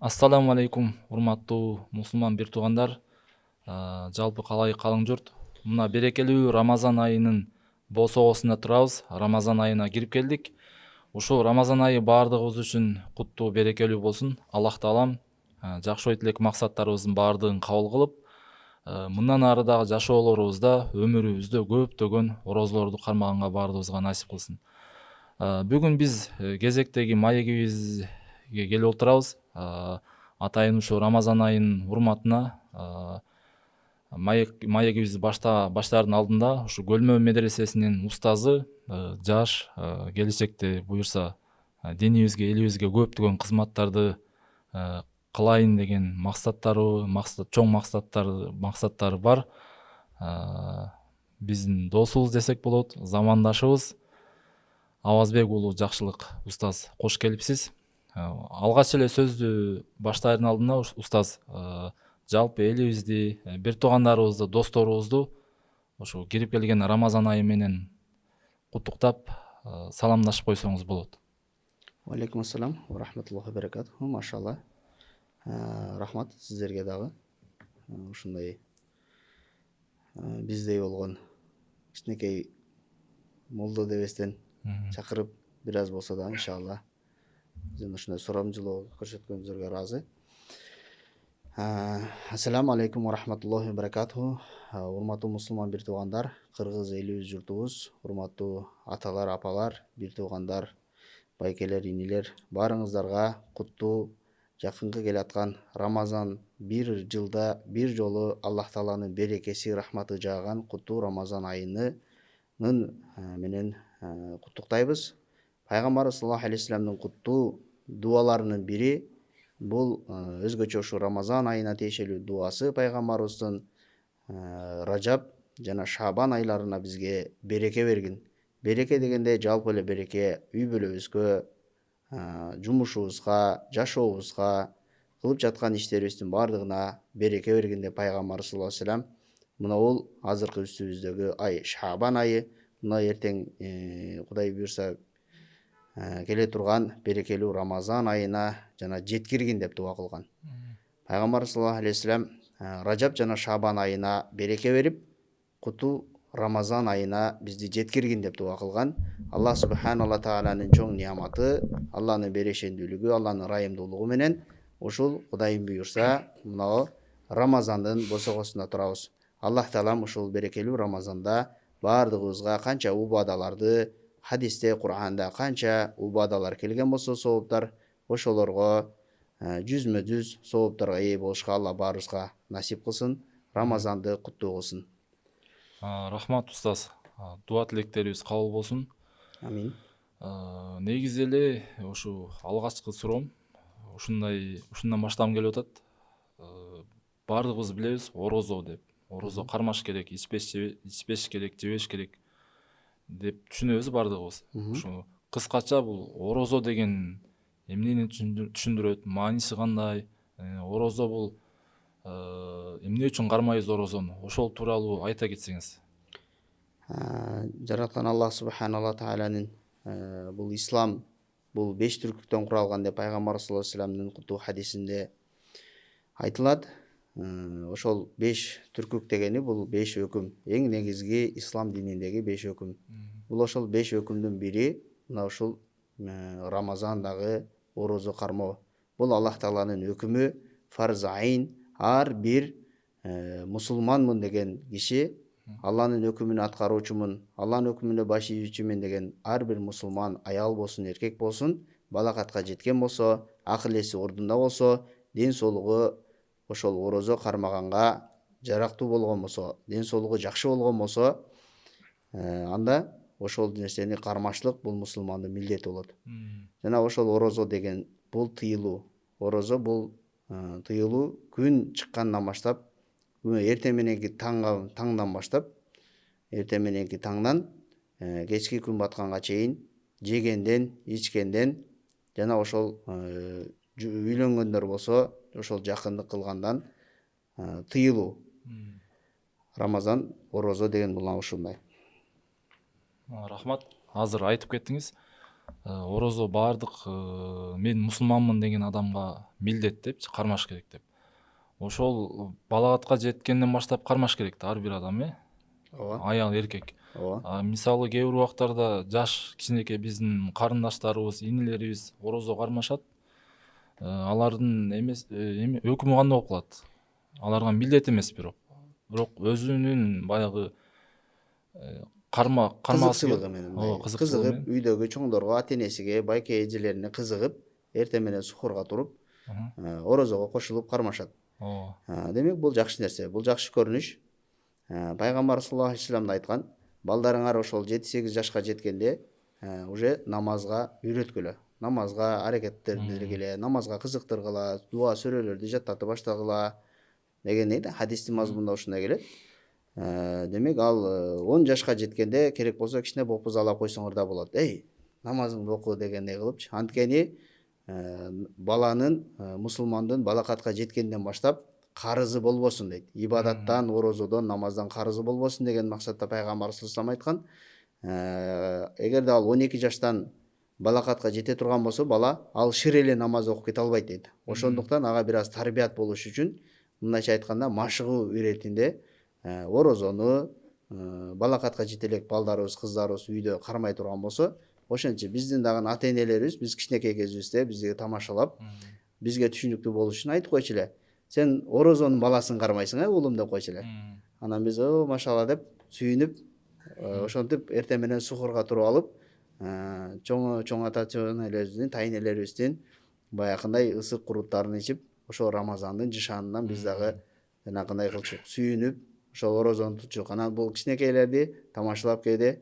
Ассаламу алейкум, урматтуу мусулман бир туугандар, жалпы калай калың журт. Мына берекелүү Рамазан айынын босогосунда турабыз. Рамазан айына кирип келдик. Ушул Рамазан айы баардыгыбыз үчүн куттуу, берекелүү болсун. Аллах таалам жакшы ой тилек максаттарыбыздын баардыгын кабыл кылып, мындан ары дагы жашоолорубузда, өмүрүбүздө көптөгөн орозолорду кармаганга баардыгыбызга насип кылсын. Бүгүн биз кезектеги маегибизге келип отурабыз. Атайын ушу Рамазан айынын урматына маегибизди баштаардын алдында ушу Көлмө медресесинин устазы, жаш, келечекте буюрса динибизге, элибизге көптөгөн кызматтарды кылайын деген чоң максаттары бар. Биздин досубуз десек болот, замандашыбыз Авазбек уулу Жакшылык устаз, кош келипсиз. Алгач эле сөздү баштаардын алдында устаз жалпы элибизди, бир туугандарыбызды, досторубузду ошо кирип келген Рамазан айы менен куттуктап, саламдашып койсоңуз болот. Алейкум ассалам ва рахматуллахи ва баракатуху. Машалла. Рахмат сиздерге дагы. Ушундай биздей болгон кичинекей молдо дебестен чакырып бир аз болсо да иншалла биздин ушундай сурамжылоо көрсөткөнүңүзгө ыраазы. Ассаламу алейкум ва рахматуллахи ва баракатуху. Урматтуу мусулман бир туугандар, кыргыз элибиз, журтубуз, урматтуу аталар, апалар, бир туугандар, байкелер, инилер, баарыңыздарга куттуу жакынкы келаткан Рамазан, бир жылда бир жолу Аллах Тааланын берекеси, рахматы жааган куттуу Рамазан айынын менен куттуктайбыз. Пайгамбарыбыз саллаллаху алейхи вассаламдын куттуу дуаларынын бири бул өзгөчө ушу Рамазан айына тиешелүү дуасы пайгамбарыбыздын Ражаб жана Шабан айларына бизге береке бергин. Береке дегенде жалпы эле береке үй бүлөбүзгө, жумушубузга, жашообузга, кылып жаткан иштерибиздин баардыгына береке бергин деп пайгамбарыбыз саллаллаху алейхи вассалам мына бул азыркы үстүбүздөгү ай Шабан айы, мына эртең Кудай буйрса келе турган берекелүү Рамазан айына жана жеткиргин деп дуа кылган. Пайгамбарыбыз саллаллаху алейхи вассалам Ражаб жана Шабан айына береке берип, куттуу Рамазан айына бизди жеткиргин деп дуа кылган. Аллах субханалла тааланын чоң неаматы, Алланын берешендүүлүгү, Алланын ырайымдуулугу менен ушул Кудайым буйрса мына Рамазандын босогосунда турабыз. Аллах таалам ушул берекелүү Рамазанда баардыгыбызга канча убадаларды, хадисте, Кур'анда канча убадалар келген болсо, сооптор, ошолорго жүзмө-жүз соопторго ээ болушка Алла баарыбызга насип кылсын, Рамазанды куттуу кылсын. Рахмат устаз. Дуа тилектерибиз кабыл болсун. Амин. Негизи эле ушу алгачкы суроом ушундан баштагым келип атат. Баардыгыбыз билебиз орозо деп. Орозо кармаш керек, ичпеш керек, жебеш керек деп түшүнөбүз баардыгыбыз. Ушу кыскача бул орозо деген эмнени түшүндүрөт, мааниси кандай? Орозо бул эмне үчүн кармайбыз орозону? Ошол тууралуу айта кетсеңиз. Жараткан Аллах субханалла тааланын бул ислам бул 5 түркүктөн куралган деп пайгамбар саллаллаху алейхи вассаламдын куттуу хадисинде айтылат. Ошол 5 түркүк дегени бул 5 өкүм. Эң негизги ислам дининдеги 5 өкүм. Бул ошол 5 өкүмдүн бири мына ушул Рамазандагы орозо кармоо. Бул Аллах тааланын өкүмү, фарз айн. Ар бир мусулманмын деген киши, Алланын өкүмүн аткаруучумун, Алланын өкүмүнө баш ийүүчүмүн деген ар бир мусулман, аял болсун, эркек болсун, балагатка жеткен болсо, акыл эси ордунда болсо, ден соолугу ошол орозо кармаганга жарактуу болгон болсо, ден соолугу жакшы болгон болсо, анда ошол нерсени кармашлык бул мусулмандын милдети болот. Жана ошол орозо деген бул тыйылуу. Орозо бул тыйылуу күн чыккандан баштап, эртең мененки таңдан баштап, эртең мененки таңдан кечки күн батканга чейин жегенден, ичкенден жана ошол үйлөнгөндөр болсо, ошол жакындык кылгандан тыйылуу. Рамазан орозо деген мына ушундай. Рахмат. Азыр айтып кеттиңиз. орозо баардык мен мусулманмын деген адамга милдет депчи, кармаш керек деп. Ошол балагатка жеткенден баштап кармаш керек да ар бир адам, ооба аял эркек. ооба Мисалы кээ бир убактарда жаш кичинекей биздин карындаштарыбыз, инилерибиз орозо кармашат. Алардын өкүмү кандай болуп калат? Аларга милдет эмес бирок өзүнүн баягы кармагысы кызыкчылыгы менен мындай кызыкчылыгы кызыгып менен. үйдөгү чоңдорго, ата энесиге, байке эжелерине кызыгып, эртең менен сухурга туруп, орозого кошулуп кармашат. Ооба. Демек бул жакшы нерсе, бул жакшы көрүнүш. Пайгамбар саллаллаху алейхи вассалам да айткан, балдарыңар ошол 7-8 жашка жеткенде уже намазга үйрөткүлө. Намазга аракеттендиргиле, намазга кызыктыргыла, дуа сүрөлөрдү жаттатып баштагыла дегендей да, хадистин мазмунунда ушундай келет. Демек ал 10 жашка жеткенде керек болсо кичине бопузалап койсоңор да болот. Эй, намазыңды оку дегендей кылыпчы. Анткени баланын, мусулмандын балакатка жеткенден баштап карызы болбосун дейт. Ибадаттан, орозодон, намаздан карызы болбосун деген максатта пайгамбар саллаллаху алейхи вассалам айткан. Эгерде ал 12 жаштан балакатка жете турган болсо, бала ал шир эле намаз окуп кете албайт дейт. Ошондуктан ага бир аз тарбият болуш үчүн, мындайча айтканда, машыгуу иретинде орозону балакатка жете элек балдарыбыз, кыздарыбыз үйдө кармай турган болсо, ошентче биздин дагы ата энелерибиз биз кичинекей кезибизде бизди тамашалап, бизге түшүнүктүү болуш үчүн айтып койчу эле. Сен орозонун баласын кармайсың, уулум деп койчу эле. Анан биз машалла деп сүйүнүп, ошентип эртең менен сухурга туруп алып, чоң ата элебиздин, тайнелерибиздин баягындай ысык куруттарын ичип, ошол Рамазандын жышаанынан биз дагы жанагындай кылчук, сүйүнүп, ошол орозону тутчук. Анан бул кичинекейлерди тамашалап кээде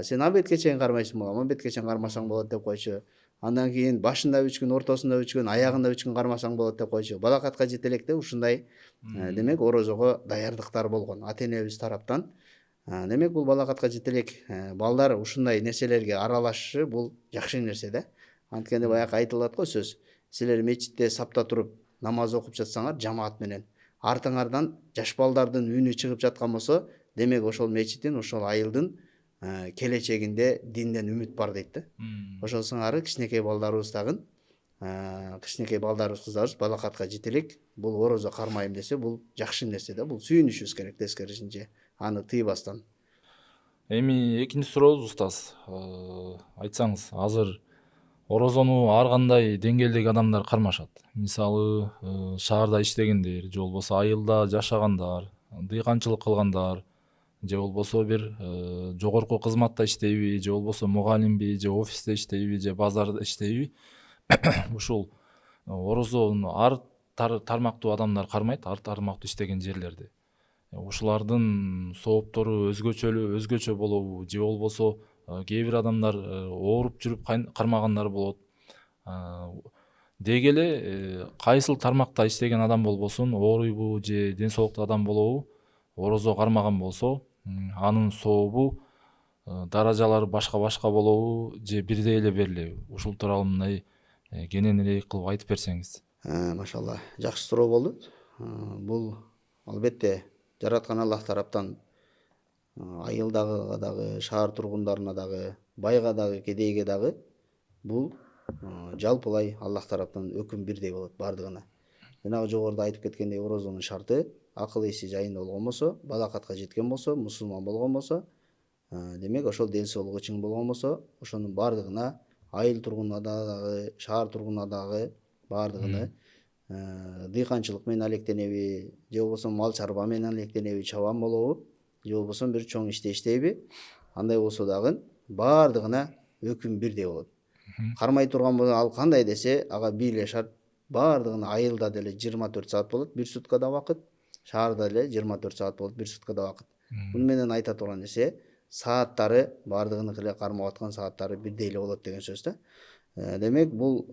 сен абедке чейин кармайсың балам, абедке чейин кармасаң болот деп койчу. Андан кийин башында 3 күн, ортосунда 3 күн, аягында 3 күн кармасаң болот деп койчу. Балакатка жете электе ушундай демек орозого даярдыктар болгон ата энебиз тараптан. Демек бул балакатка жете элек балдар ушундай нерселерге аралашышы бул жакшы нерсе да. Анткени баягы айтылат го сөз. Силер мечитте сапта туруп намаз окуп жатсаңар жамаат менен, артыңардан жаш балдардын үнү чыгып жаткан болсо, демек ошол мечиттин, ошол айылдын келечегинде динден үмүт бар дейт да. Ошол сыңары кичинекей балдарыбыз дагы, кичинекей балдарыбыз, кыздарыбыз балакатка жете элек бул орозо кармайм десе, бул жакшы нерсе да. Бул сүйүнүшүбүз керек тескерисинче, аны тыйбастан. Эми экинчи сурообуз устаз. Айтсаңыз, азыр орозону ар кандай деңгээлдеги адамдар кармашат. Мисалы, шаарда иштегендер, же болбосо айылда жашагандар, дыйканчылык кылгандар, же болбосо бир жогорку кызматта иштейби, же болбосо мугалимби, же офисте иштейби, же базарда иштейби. Ушул орозону ар тармактуу адамдар кармайт, ар тармактуу иштеген жерлерде. Ушулардын сооптору өзгөчө болобу, же болбосо кээ бир адамдар ооруп жүрүп кармагандар болот. Деги эле кайсыл тармакта иштеген адам болбосун, ооруйбу же ден соолуктуу адам болобу, орозо кармаган болсо, анын сообу, даражалары башка болобу же бирдей эле берилеби? Ушул тууралуу мындай кененирээк кылып айтып берсеңиз. Машалла, жакшы суроо болду. Бул албетте жараткан Аллах тараптан айылдагыга дагы, шаар тургундарына дагы, байга дагы, кедейге дагы бул жалпылай Аллах тараптан өкүм бирдей болот бардыгына. Жанагы жогоруда айтып кеткендей, орозонун шарты акыл эси жайында болгон болсо, балакатка жеткен болсо, мусулман болгон болсо, демек ошол ден соолугу чың болгон болсо, ошонун бардыгына, айыл тургунуна дагы, шаар тургунуна дагы бардыгыны дыйканчылык менен алектенеби, же болбосо мал чарба менен алектенеби, чабан болобу, же болбосо бир чоң иште иштейби, андай болсо дагы бардыгына өкүм бирдей болот. Кармай турган болсо, ал кандай десе, ага бир эле шарт, бардыгына айылда деле 24 саат болот, 1 суткада убакыт, шаарда деле 24 саат болот, 1 суткада убакыт. Муну менен айта турган нерсе, сааттары бардыгыныкы эле кармап аткан сааттары бирдей эле болот деген сөз да. Демек бул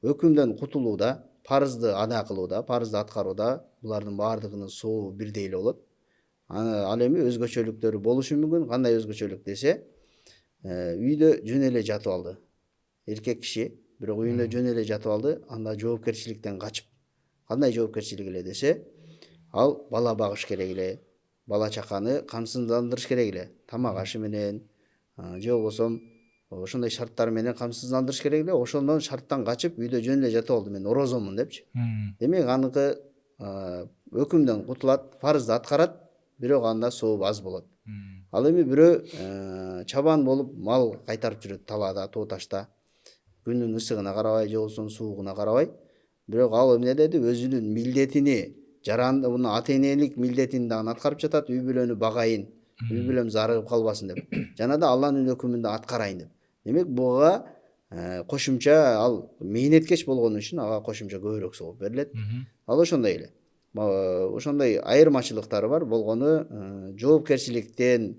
өкүмдөн кутулууда, парызды ада кылууда, парызды аткарууда булардын бардыгынын сообу бирдей эле болот. Ал эми өзгөчөлүктөрү болушу мүмкүн. Кандай өзгөчөлүк десе, үйдө жөн эле жатып алды. Эркек киши бирок үйүндө жөн эле жатып алды, анда жоопкерчиликтен качып. Кандай жоопкерчилик эле десе, ал бала багыш керек эле, бала чаканы камсыздандырыш керек эле. Тамак ашы менен, же болбосо ошондой шарттар менен камсыздандырыш керек эле. Ошондон шарттан качып үйдө жөн эле жатып алды, мен орозомун депчи. Демек аныкы өкүмдөн кутулат, фарызды аткарат, бирок анда сооп аз болот. Ал эми бирөө чабан болуп мал кайтарып жүрөт талаада, тоо ташта, күндүн ысыгына карабай же болбосо суугуна карабай. Бирок ал эмне деди, өзүнүн милдетини, мына ата энелик милдетин дагы аткарып жатат, үй бүлөнү багайын, үй бүлөм зарыгып калбасын деп. Жана да Алланын өкүмүн да аткарайын деп. Демек буга кошумча ал мээнеткеч болгону үчүн ага кошумча көбүрөөк сооп берилет. Ал ошондой эле. Ошондой айырмачылыктары бар. Болгону жоопкерчиликтен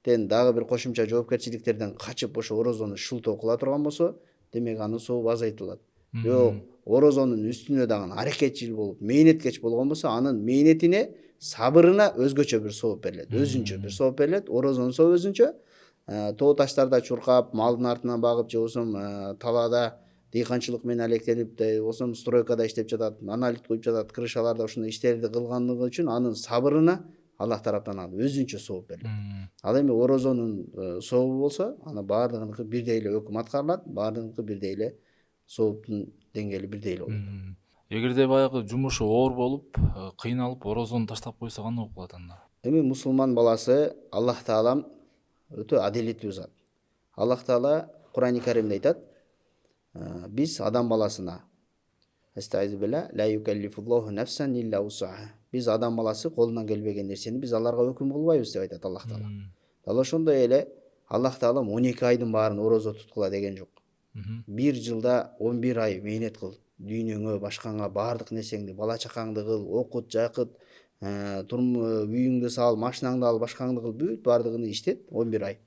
дагы бир кошумча жоопкерчиликтерден качып ошо орозону шултоо кыла турган болсо, демек анын сообу азайтылат. Жок, орозонун үстүнө дагы аракетчил болуп, мээнеткеч болгон болсо, анын мээнетине, сабырына өзгөчө бир сооп берилет, өзүнчө бир сооп берилет. Орозонун сообу өзүнчө. Тоо таштарда чуркап, малдын артынан багып, же болбосо талаада дыйканчылык менен алектенип, же болбосо стройкада иштеп жатат, монолит куюп жатат, крышаларда ушундай иштерди кылганлыгы үчүн анын сабырына Аллах тараптан өзүнчө сооп берилет. Ал эми орозонун сообу болсо, аны баардыгыныкы бирдей эле өкүм аткарылат, баардыгыныкы бирдей эле сооптун деңгээли бирдей эле болот. Эгерде баягы жумушу оор болуп, кыйналып орозону таштап койсо кандай болуп калат анда? Эми мусулман баласы Аллах таалам өтө адилеттүү зат. Аллах таала Кур'ани Каримде айтат: биз адам баласына биз адам баласы колунан келбеген нерсени биз аларга өкүм кылбайбыз деп айтат Аллах таала. Дал ошондой эле Аллах таалам 12 айдын баарын орозо туткула деген жок. Бир жылда 11 ай мээнет кыл. Дүйнөңө, башкаңа, баардык нерсеңди, бала чакаңды кыл, окут, жакыт, үйүңдү сал, машинаңды ал, башкаңды кыл, бүт баардыгын иштет 11 ай.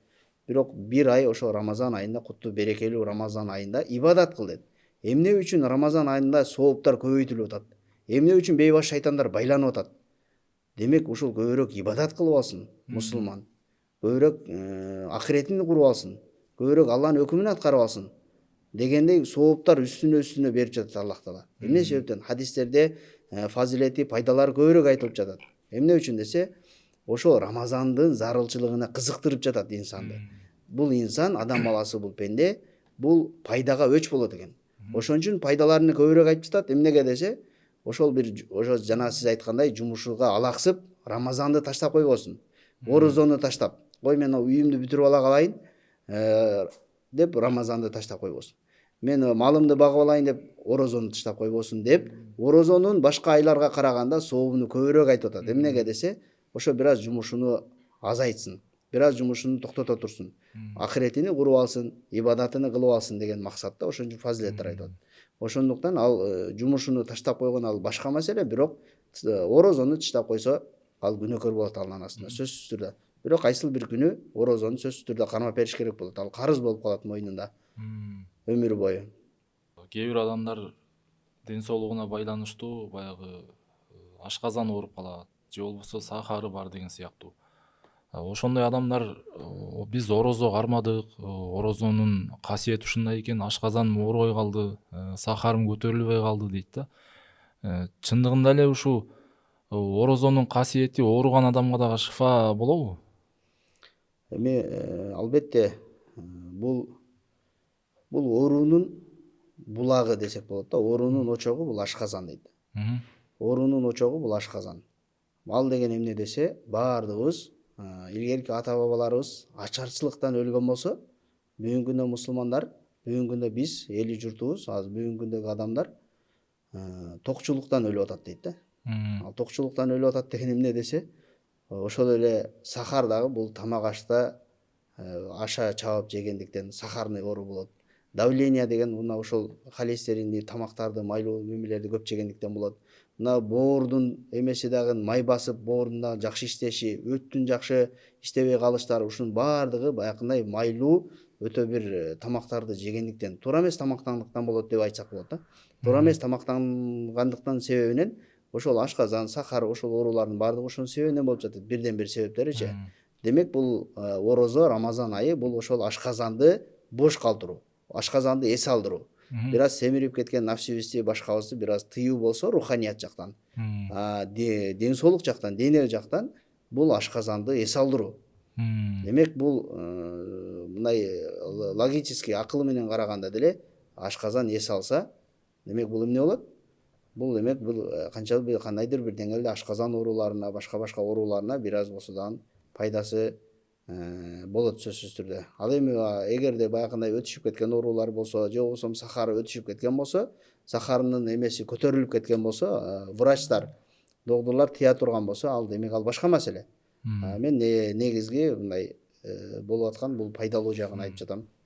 Бирок бир ай ошо Рамазан айында, куттуу берекелүү Рамазан айында ибадат кыл дет. Эмне үчүн Рамазан айында сооптар көбөйтүлүп атат? Эмне үчүн бейбаш шайтандар байланып атат? Демек ушул көбүрөөк ибадат кылып алсын мусулман. Көбүрөөк акыретин куруп алсын. Көбүрөөк Алланын өкүмүн аткарып алсын дегендей сооптар үстүнө берип жатат Аллах таала. Эмне себептен? Хадистерде фазилети, пайдалары көбүрөөк айтылып жатат. Эмне үчүн десе, ошо Рамазандын зарылчылыгына кызыктырып жатат инсанды. Бул инсан, адам баласы, бул пенде, бул пайдага өч болот экен. Ошон үчүн пайдаларын көбүрөөк айтып жатат. Эмнеге десе, ошол жана сиз айткандай жумушуга алаксып, Рамазанды таштап койбосун. Орозону таштап, кой мен үйүмдү бүтүрүп ала калайын деп Рамазанды таштап койбосун. Мен малымды багып алайын деп орозону таштап койбосун деп, орозонун башка айларга караганда сообуну көбүрөөк айтып атат. Эмнеге десе, ошо бир аз жумушуну азайтсын, бир аз жумушуну токтото турсун, акыретини куруп алсын, ибадатыны кылып алсын деген максатта ошон үчүн фазилеттер айтып атат. Ошондуктан ал жумушуну таштап койгон ал башка маселе, бирок орозону таштап койсо, ал күнөөкөр болот Алланын астында, сөзсүз түрдө. Бирок кайсыл бир күнү орозону сөзсүз түрдө кармап бериш керек болот. Ал карыз болуп калат мойнунда өмүр бою. Кээ бир адамдар ден соолугуна байланыштуу баягы ашказан ооруп калат, же болбосо сахары бар деген сыяктуу. Ошондой адамдар биз орозо кармадык, орозонун касиети ушундай экен, ашказаным оорубай калды, сахарым көтөрүлбөй калды дейт да. Чындыгында эле ушул орозонун касиети ооруган адамга дагы шифа болобу? Эми албетте бул оорунун булагы десек болот да. Оорунун очогу бул ашказан дейт. Оорунун очогу бул ашказан. Ал деген эмне десе, баардыгыбыз илгерки ата бабаларыбыз ачарчылыктан өлгөн болсо, бүгүнкү күндө мусулмандар, бүгүнкү күндө биз, эли журтубуз, азыр бүгүнкү күндөгү адамдар токчулуктан өлүп атат дейт да. Ал токчулуктан өлүп атат деген эмне десе, ошол эле сахар дагы бул тамак ашта аша чабып жегендиктен сахарный оору болот. Давление деген мына ошол холестеринди, тамактарды, майлуу немелерди көп жегендиктен болот. Мына боордун эмеси дагы май басып, боордун дагы жакшы иштеши, өттүн жакшы иштебей калыштары, ушунун баардыгы баягындай майлуу өтө бир тамактарды жегендиктен, туура эмес тамактангандыктан болот деп айтсак болот да. Туура эмес тамактангандыктын себебинен ошол ашказан, сахар, ошол оорулардын баардыгы ошонун себебинен болуп жатат. Бирден бир себептеричи. Демек бул орозо, Рамазан айы бул ошол ашказанды бош калтыруу, ашказанды эс алдыруу. Бир аз семирип кеткен нафсибизди, башкабызды бир аз тыюу болсо руханият жактан, ден соолук жактан, дене жактан бул ашказанды эс алдыруу. демек бул мындай логический акыл менен караганда деле ашказан эс алса, демек бул эмне болот? Бул демек бул кандайдыр бир деңгээлде ашказан ооруларына, башка ооруларына бир аз болсо дагы пайдасы болот сөзсүз түрдө. Ал эми эгерде баягындай өтүшүп кеткен оорулар болсо, же болбосо сахара өтүшүп кеткен болсо, сахарынын эмеси көтөрүлүп кеткен болсо, врачтар, доктурлар тыя турган болсо, ал демек ал башка маселе. Мен негизги мындай болуп аткан бул пайдалуу жагын айтып жатам.